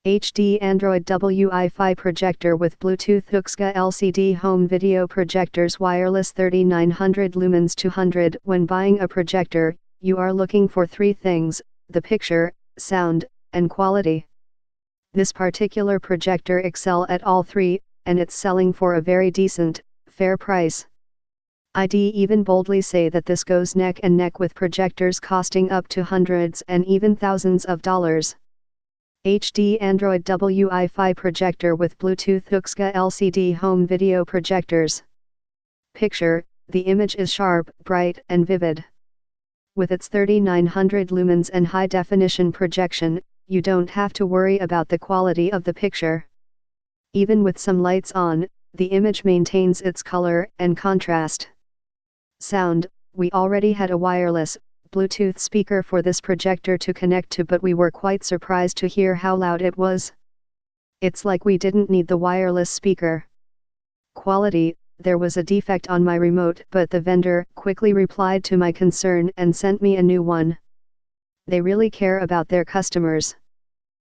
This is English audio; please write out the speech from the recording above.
HD Android Wi-Fi projector with Bluetooth Wxga LCD home video projectors wireless 3900 lumens 200. When buying a projector, you are looking for three things: the picture, sound, and quality. This particular projector excels at all three, and it's selling for a very decent, fair price. I'd even boldly say that this goes neck and neck with projectors costing up to hundreds and even thousands of dollars. HD Android Wi-Fi projector with Bluetooth Wxga LCD home video projectors. Picture: the image is sharp, bright, and vivid. With its 3900 lumens and high-definition projection, you don't have to worry about the quality of the picture. Even with some lights on, the image maintains its color and contrast. Sound: we already had a wireless Bluetooth speaker for this projector to connect to, but we were quite surprised to hear how loud it was. It's like we didn't need the wireless speaker. Quality: there was a defect on my remote, but the vendor quickly replied to my concern and sent me a new one. They really care about their customers.